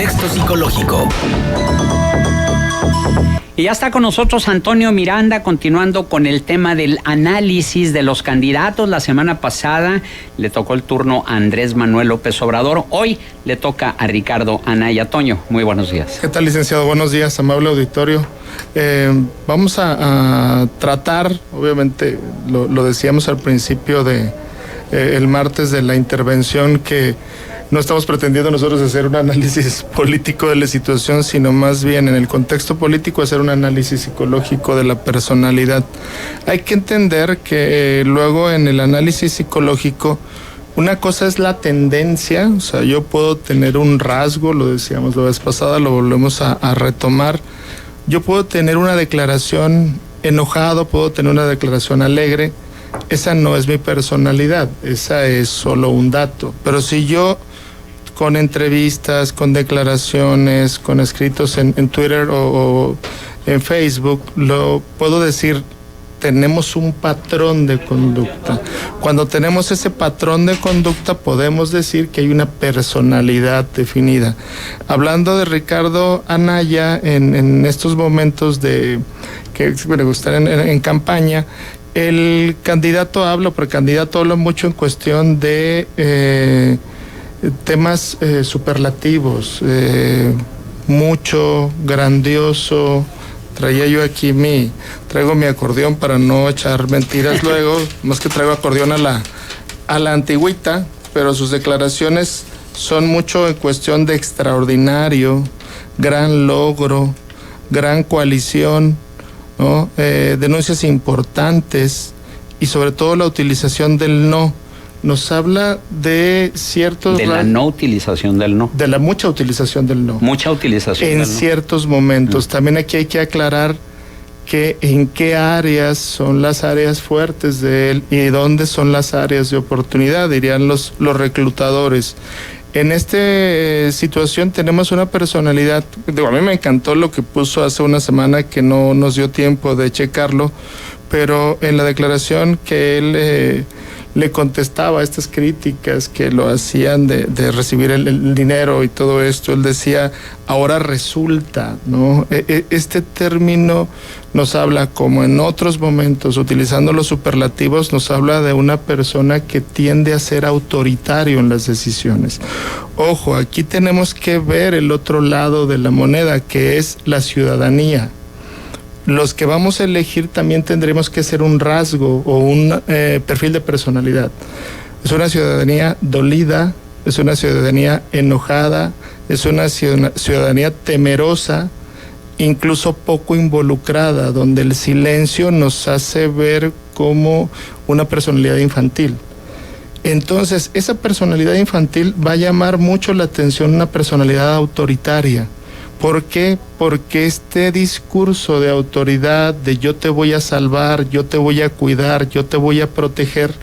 Contexto Psicológico. Y ya está con nosotros Antonio Miranda, continuando con el tema del análisis de los candidatos. La semana pasada le tocó el turno a Andrés Manuel López Obrador. Hoy le toca a Ricardo Anaya. Toño, muy buenos días. ¿Qué tal, licenciado? Buenos días, amable auditorio. Vamos a tratar, obviamente, lo decíamos al principio el martes de la intervención, que no estamos pretendiendo nosotros hacer un análisis político de la situación, sino más bien en el contexto político hacer un análisis psicológico de la personalidad. Hay que entender que luego en el análisis psicológico, una cosa es la tendencia, o sea, yo puedo tener un rasgo, lo decíamos la vez pasada, lo volvemos a retomar. Yo puedo tener una declaración enojado, puedo tener una declaración alegre. Esa no es mi personalidad, esa es solo un dato. Pero si yo, con entrevistas, con declaraciones, con escritos en Twitter o en Facebook, lo puedo decir, tenemos un patrón de conducta. Cuando tenemos ese patrón de conducta, podemos decir que hay una personalidad definida. Hablando de Ricardo Anaya, en estos momentos que me gustan en campaña, el candidato habla mucho en cuestión de temas superlativos, mucho, grandioso. Traigo mi acordeón para no echar mentiras luego, más que traigo acordeón a la antigüita, pero sus declaraciones son mucho en cuestión de extraordinario, gran logro, gran coalición, ¿no? Denuncias importantes y sobre todo la utilización del no. Nos habla de ciertos... De la no utilización del no. De la mucha utilización del no. Mucha utilización en del no. Ciertos momentos. También aquí hay que aclarar que en qué áreas son las áreas fuertes de él y dónde son las áreas de oportunidad, dirían los reclutadores. En esta situación tenemos una personalidad, a mí me encantó lo que puso hace una semana, que no nos dio tiempo de checarlo, pero en la declaración que él le contestaba a estas críticas que lo hacían de recibir el dinero y todo esto, él decía, ahora resulta, ¿no? Este término nos habla, como en otros momentos, utilizando los superlativos, nos habla de una persona que tiende a ser autoritario en las decisiones. Ojo, aquí tenemos que ver el otro lado de la moneda, que es la ciudadanía. Los que vamos a elegir también tendremos que ser un rasgo o un perfil de personalidad. Es una ciudadanía dolida, es una ciudadanía enojada, es una ciudadanía temerosa, incluso poco involucrada, donde el silencio nos hace ver como una personalidad infantil. Entonces, esa personalidad infantil va a llamar mucho la atención una personalidad autoritaria. ¿Por qué? Porque este discurso de autoridad, de yo te voy a salvar, yo te voy a cuidar, yo te voy a proteger,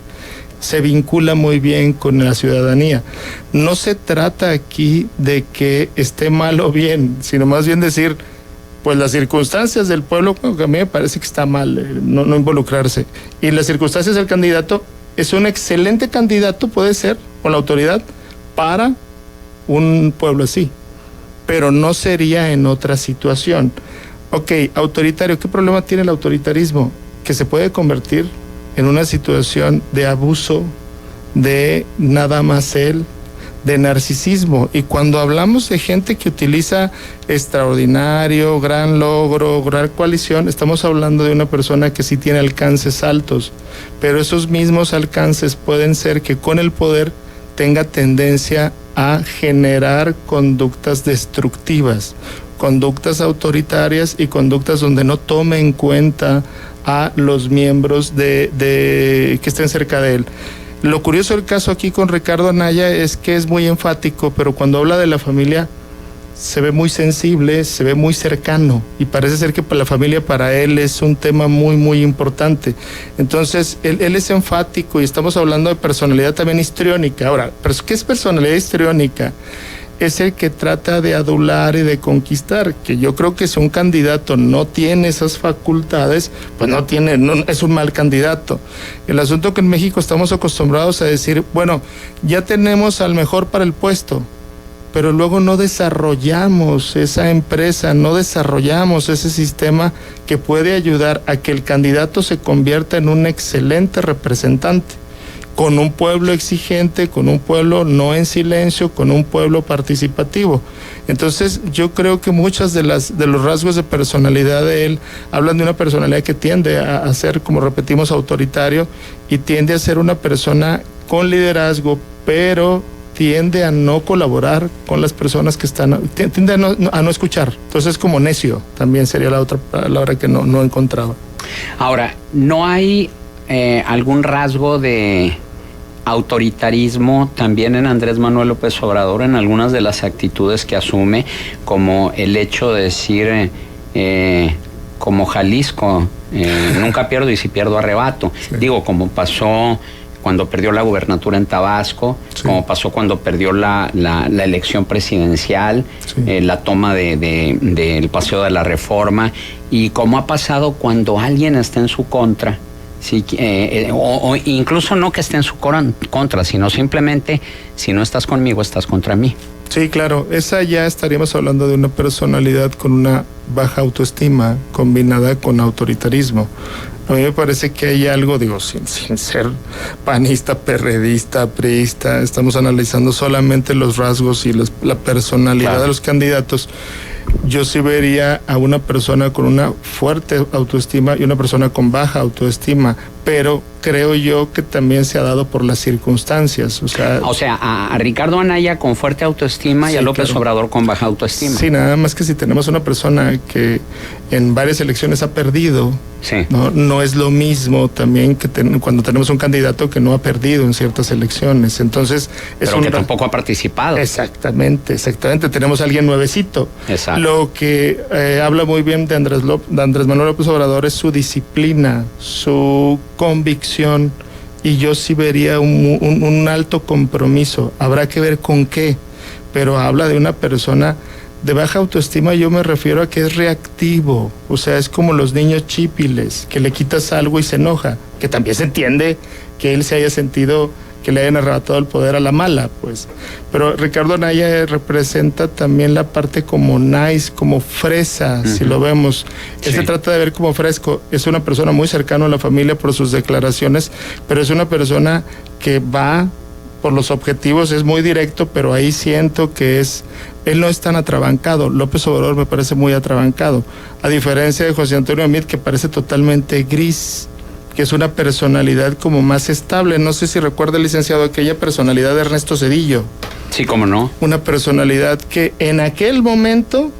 se vincula muy bien con la ciudadanía. No se trata aquí de que esté mal o bien, sino más bien decir, pues las circunstancias del pueblo, que a mí me parece que está mal, no involucrarse. Y las circunstancias del candidato, es un excelente candidato, puede ser, con la autoridad, para un pueblo así. Pero no sería en otra situación. Ok, autoritario, ¿qué problema tiene el autoritarismo? Que se puede convertir en una situación de abuso, de nada más él, de narcisismo. Y cuando hablamos de gente que utiliza extraordinario, gran logro, gran coalición, estamos hablando de una persona que sí tiene alcances altos, pero esos mismos alcances pueden ser que con el poder tenga tendencia a generar conductas destructivas, conductas autoritarias y conductas donde no tome en cuenta a los miembros que estén cerca de él. Lo curioso del caso aquí con Ricardo Anaya es que es muy enfático, pero cuando habla de la familia se ve muy sensible, se ve muy cercano y parece ser que para la familia, para él es un tema muy, muy importante. Entonces, él es enfático y estamos hablando de personalidad también histriónica. Ahora, ¿qué es personalidad histriónica? Es el que trata de adular y de conquistar, que yo creo que si un candidato no tiene esas facultades, pues no es un mal candidato. El asunto que en México estamos acostumbrados a decir, bueno, ya tenemos al mejor para el puesto, pero luego no desarrollamos esa empresa, no desarrollamos ese sistema que puede ayudar a que el candidato se convierta en un excelente representante, con un pueblo exigente, con un pueblo no en silencio, con un pueblo participativo. Entonces yo creo que muchas de los rasgos de personalidad de él hablan de una personalidad que tiende a ser, como repetimos, autoritario, y tiende a ser una persona con liderazgo, pero tiende a no colaborar con las personas que están, tiende a no escuchar. Entonces, como necio, también sería la otra palabra que no encontraba. Ahora, ¿no hay algún rasgo de autoritarismo también en Andrés Manuel López Obrador en algunas de las actitudes que asume, como el hecho de decir, como Jalisco, nunca pierdo y si pierdo arrebato? Sí. Digo, como pasó cuando perdió la gubernatura en Tabasco, sí, como pasó cuando perdió la elección presidencial, sí, la toma del Paseo de la Reforma, y como ha pasado cuando alguien está en su contra, sí, o incluso no que esté en su contra, sino simplemente, si no estás conmigo, estás contra mí. Sí, claro, esa ya estaríamos hablando de una personalidad con una baja autoestima combinada con autoritarismo. A mí me parece que hay algo, digo, sin ser panista, perredista, priista, estamos analizando solamente los rasgos y la personalidad, claro, de los candidatos. Yo sí vería a una persona con una fuerte autoestima y una persona con baja autoestima, pero creo yo que también se ha dado por las circunstancias. O sea, a Ricardo Anaya con fuerte autoestima, sí, y a López, claro, Obrador con baja autoestima. Sí, nada más que si tenemos una persona que en varias elecciones ha perdido, sí, no es lo mismo también que cuando tenemos un candidato que no ha perdido en ciertas elecciones. Entonces, pero que tampoco ha participado. Exactamente. Tenemos a alguien nuevecito. Exacto. Lo que habla muy bien de Andrés Manuel López Obrador es su disciplina, su convicción, y yo sí vería un alto compromiso. Habrá que ver con qué, pero habla de una persona de baja autoestima. Yo me refiero a que es reactivo, o sea, es como los niños chípiles, que le quitas algo y se enoja, que también se entiende que él se haya sentido que le hayan arrebatado el poder a la mala, pues. Pero Ricardo Anaya representa también la parte como nice, como fresa, si lo vemos. Él se trata de ver como fresco. Es una persona muy cercana a la familia por sus declaraciones, pero es una persona que va por los objetivos, es muy directo, pero ahí siento que él no es tan atrabancado. López Obrador me parece muy atrabancado, a diferencia de José Antonio Meade, que parece totalmente gris, que es una personalidad como más estable. No sé si recuerda, licenciado, aquella personalidad de Ernesto Zedillo. Sí, cómo no. Una personalidad que en aquel momento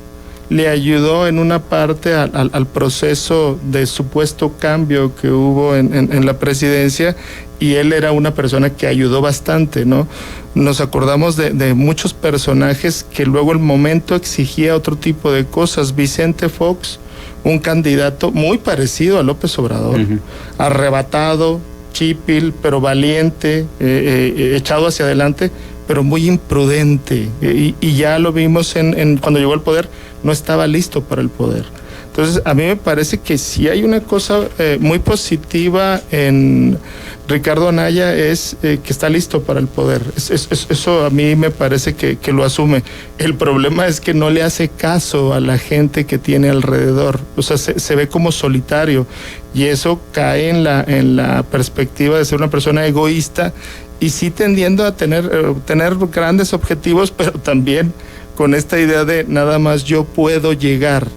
le ayudó en una parte al proceso de supuesto cambio que hubo en la presidencia, y él era una persona que ayudó bastante, ¿no? Nos acordamos de muchos personajes que luego el momento exigía otro tipo de cosas. Vicente Fox, un candidato muy parecido a López Obrador, arrebatado, chípil, pero valiente, echado hacia adelante, pero muy imprudente, y ya lo vimos cuando llegó al poder, no estaba listo para el poder. Entonces, a mí me parece que si hay una cosa muy positiva en Ricardo Anaya, es que está listo para el poder. Eso a mí me parece que lo asume. El problema es que no le hace caso a la gente que tiene alrededor. O sea, se ve como solitario, y eso cae en la perspectiva de ser una persona egoísta, y sí tendiendo a tener grandes objetivos, pero también con esta idea de nada más yo puedo llegar.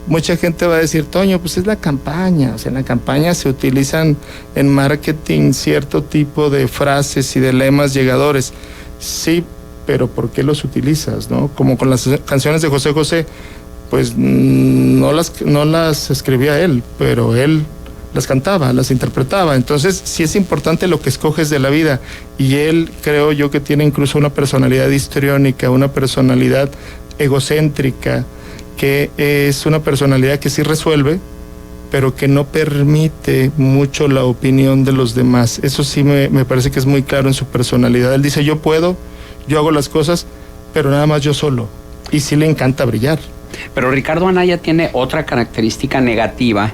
Mucha gente va a decir, Toño, pues es la campaña. O sea, en la campaña se utilizan en marketing cierto tipo de frases y de lemas llegadores. Sí, pero ¿por qué los utilizas, no? Como con las canciones de José José, pues no las escribía él, pero él las cantaba, las interpretaba. Entonces, sí es importante lo que escoges de la vida, y él, creo yo, que tiene incluso una personalidad histriónica, una personalidad egocéntrica, que es una personalidad que sí resuelve, pero que no permite mucho la opinión de los demás. Eso sí me parece que es muy claro en su personalidad. Él dice, yo puedo, yo hago las cosas, pero nada más yo solo. Y sí le encanta brillar. Pero Ricardo Anaya tiene otra característica negativa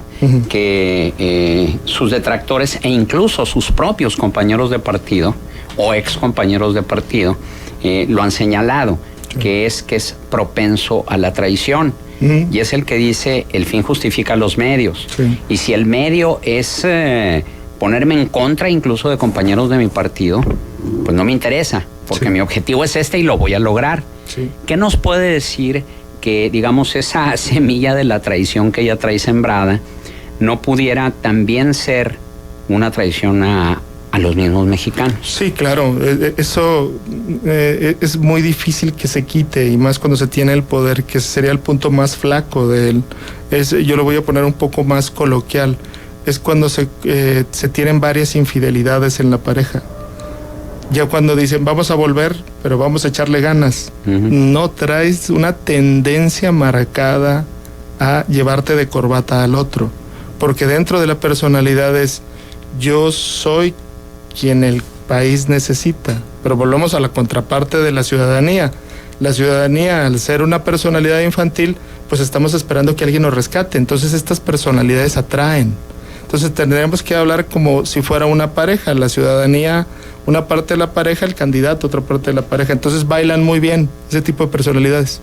que sus detractores e incluso sus propios compañeros de partido o ex compañeros de partido lo han señalado. que es propenso a la traición. Y es el que dice, el fin justifica los medios. Y si el medio es ponerme en contra incluso de compañeros de mi partido, pues no me interesa, porque mi objetivo es este y lo voy a lograr. ¿Qué nos puede decir que, digamos, esa semilla de la traición que ella trae sembrada no pudiera también ser una traición a los mismos mexicanos? Sí, claro, eso es muy difícil que se quite, y más cuando se tiene el poder, que sería el punto más flaco de él. Yo lo voy a poner un poco más coloquial, es cuando se tienen varias infidelidades en la pareja. Ya cuando dicen, vamos a volver, pero vamos a echarle ganas, no traes una tendencia marcada a llevarte de corbata al otro, porque dentro de la personalidad es, yo soy quien el país necesita. Pero volvemos a la contraparte de la ciudadanía. La ciudadanía, al ser una personalidad infantil, pues estamos esperando que alguien nos rescate. Entonces estas personalidades atraen. Entonces tendríamos que hablar como si fuera una pareja. La ciudadanía, una parte de la pareja, el candidato, otra parte de la pareja. Entonces bailan muy bien ese tipo de personalidades,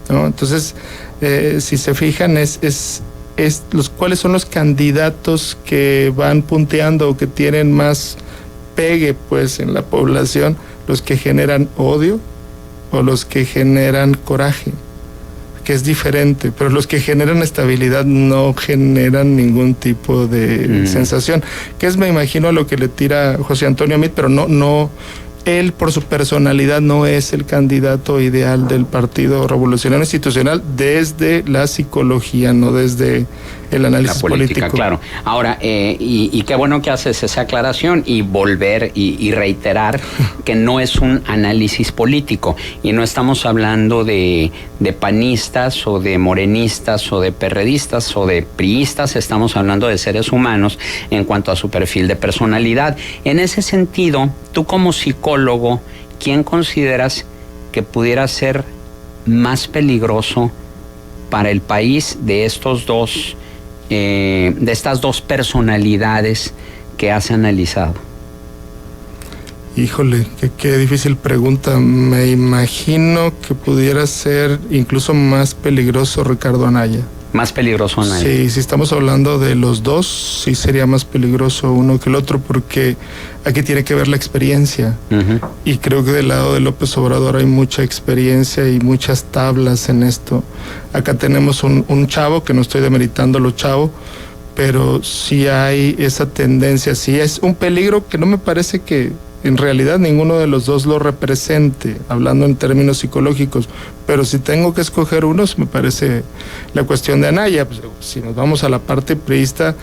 ¿no? Entonces, si se fijan, cuáles son los candidatos que van punteando o que tienen más pegue pues en la población, los que generan odio o los que generan coraje, que es diferente, pero los que generan estabilidad no generan ningún tipo de sensación, que es, me imagino, a lo que le tira José Antonio Meade, pero no, él por su personalidad no es el candidato ideal del Partido Revolucionario Institucional desde la psicología, no desde el análisis político. Claro. Ahora, y qué bueno que haces esa aclaración y volver y reiterar que no es un análisis político y no estamos hablando de panistas o de morenistas o de perredistas o de priistas, estamos hablando de seres humanos en cuanto a su perfil de personalidad. En ese sentido, tú como psicólogo, ¿quién consideras que pudiera ser más peligroso para el país de estas dos personalidades que has analizado? Híjole, qué difícil pregunta. Me imagino que pudiera ser incluso más peligroso Ricardo Anaya. Más peligroso Anaya. Sí, si estamos hablando de los dos, sí sería más peligroso uno que el otro, porque aquí tiene que ver la experiencia. Y creo que del lado de López Obrador hay mucha experiencia y muchas tablas en esto. Acá tenemos un chavo, que no estoy demeritando lo chavo, pero sí hay esa tendencia, sí es un peligro que no me parece que en realidad ninguno de los dos lo represente, hablando en términos psicológicos, pero si tengo que escoger unos, me parece la cuestión de Anaya. Pues, si nos vamos a la parte priista,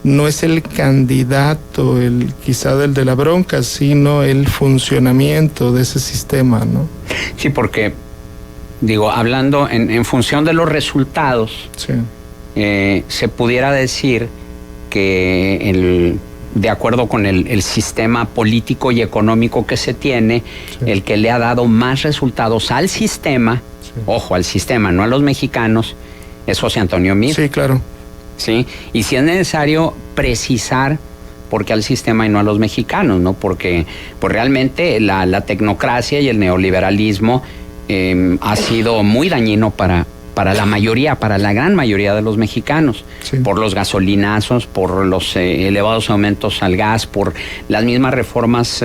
no es el candidato, quizá del de la bronca, sino el funcionamiento de ese sistema, ¿no? Sí, porque, hablando en función de los resultados, sí. Se pudiera decir que de acuerdo con el sistema político y económico que se tiene, el que le ha dado más resultados al sistema, ojo, al sistema, no a los mexicanos, es José Antonio Meade. Sí, claro. Sí, y si es necesario precisar por qué al sistema y no a los mexicanos, ¿no? Porque pues realmente la tecnocracia y el neoliberalismo ha sido muy dañino para la mayoría, para la gran mayoría de los mexicanos, por los gasolinazos, por los elevados aumentos al gas, por las mismas reformas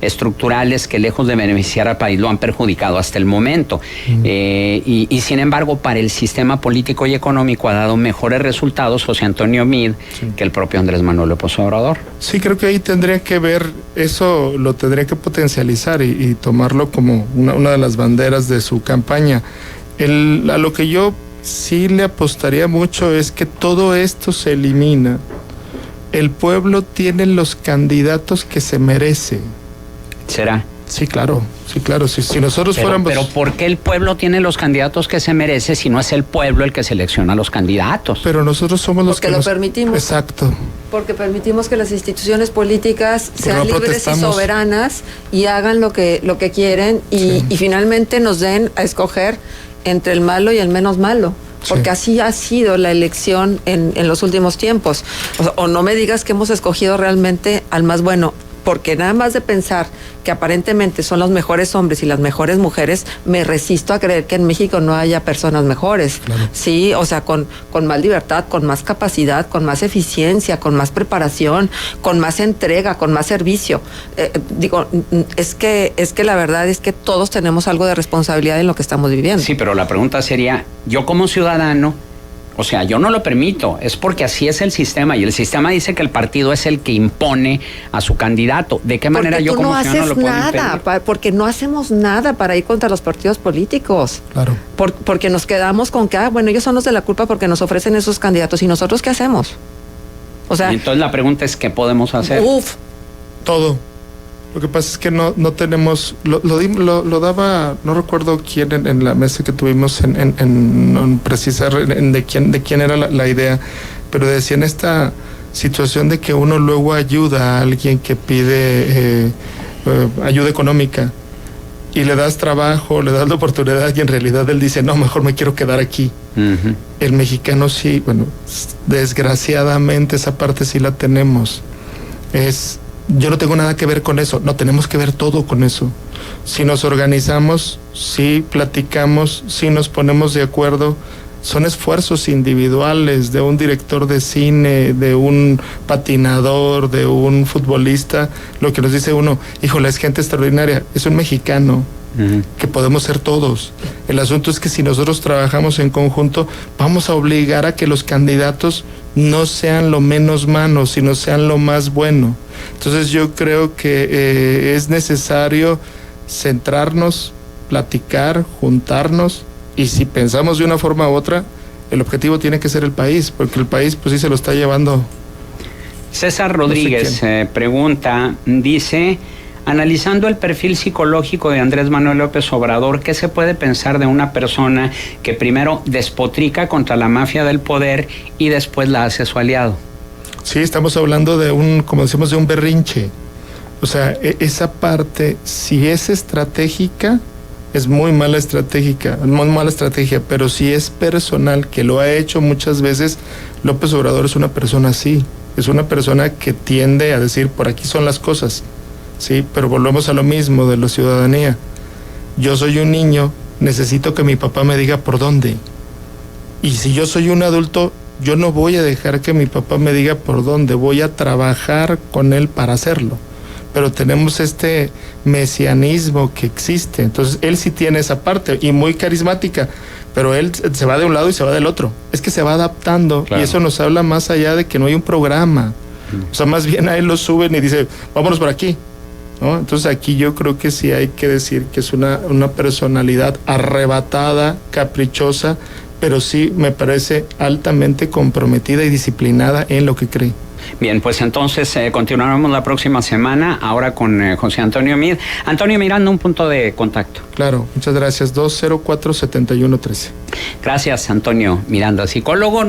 estructurales que lejos de beneficiar al país lo han perjudicado hasta el momento. Y sin embargo, para el sistema político y económico ha dado mejores resultados José Antonio Meade que el propio Andrés Manuel López Obrador. Sí, creo que ahí tendría que ver, eso lo tendría que potencializar y tomarlo como una de las banderas de su campaña. A lo que yo sí le apostaría mucho es que todo esto se elimina. El pueblo tiene los candidatos que se merece. ¿Será? Sí, claro. Si nosotros fuéramos... Pero ¿por qué el pueblo tiene los candidatos que se merece si no es el pueblo el que selecciona a los candidatos? Pero nosotros somos los que lo permitimos. Exacto. Porque permitimos que las instituciones políticas sean libres y soberanas y hagan lo que quieren y finalmente nos den a escoger entre el malo y el menos malo, porque así ha sido la elección en los últimos tiempos. O no me digas que hemos escogido realmente al más bueno. porque nada más de pensar que aparentemente son los mejores hombres y las mejores mujeres, me resisto a creer que en México no haya personas mejores. Claro. Sí, o sea, con más libertad, con más capacidad, con más eficiencia, con más preparación, con más entrega, con más servicio. Es que la verdad es que todos tenemos algo de responsabilidad en lo que estamos viviendo. Sí, pero la pregunta sería, yo como ciudadano, o sea, yo no lo permito, es porque así es el sistema, y el sistema dice que el partido es el que impone a su candidato. ¿De qué manera yo como ciudadano lo puedo impedir? Porque no hacemos nada para ir contra los partidos políticos. Claro. Porque nos quedamos con que, bueno, ellos son los de la culpa porque nos ofrecen esos candidatos, ¿y nosotros qué hacemos? O sea, entonces la pregunta es, ¿qué podemos hacer? Todo. Lo que pasa es que no tenemos, lo daba, no recuerdo quién en la mesa que tuvimos en precisar de quién era la idea, pero decía en esta situación de que uno luego ayuda a alguien que pide ayuda económica y le das trabajo, le das la oportunidad y en realidad él dice, no, mejor me quiero quedar aquí. Uh-huh. El mexicano sí, bueno, desgraciadamente esa parte sí la tenemos. Yo no tengo nada que ver con eso, no, tenemos que ver todo con eso. Si nos organizamos, si platicamos, si nos ponemos de acuerdo, son esfuerzos individuales de un director de cine, de un patinador, de un futbolista. Lo que nos dice uno, híjole, es gente extraordinaria, es un mexicano. Uh-huh. Que podemos ser todos. El asunto es que si nosotros trabajamos en conjunto, vamos a obligar a que los candidatos no sean lo menos malos, sino sean lo más bueno. Entonces yo creo que es necesario centrarnos, platicar, juntarnos, y si pensamos de una forma u otra, el objetivo tiene que ser el país, porque el país pues sí se lo está llevando. César Rodríguez pregunta, dice, analizando el perfil psicológico de Andrés Manuel López Obrador, ¿qué se puede pensar de una persona que primero despotrica contra la mafia del poder y después la hace su aliado? Sí, estamos hablando de como decimos, de un berrinche. O sea, esa parte, si es estratégica, es muy mala estrategia, pero si es personal, que lo ha hecho muchas veces, López Obrador es una persona así, es una persona que tiende a decir, por aquí son las cosas. Sí, pero volvemos a lo mismo de la ciudadanía. Yo soy un niño, necesito que mi papá me diga por dónde. Y si yo soy un adulto, yo no voy a dejar que mi papá me diga por dónde, voy a trabajar con él para hacerlo. Pero tenemos este mesianismo que existe, entonces él sí tiene esa parte, y muy carismática, pero él se va de un lado y se va del otro. Es que se va adaptando, claro. Y eso nos habla más allá de que no hay un programa. O sea, más bien a él lo suben y dice, vámonos por aquí, ¿no? Entonces aquí yo creo que sí hay que decir que es una personalidad arrebatada, caprichosa, pero sí me parece altamente comprometida y disciplinada en lo que cree. Bien, pues entonces continuaremos la próxima semana, ahora con José Antonio Meade. Antonio Miranda, un punto de contacto. Claro, muchas gracias, 204-7113. Gracias, Antonio Miranda, psicólogo.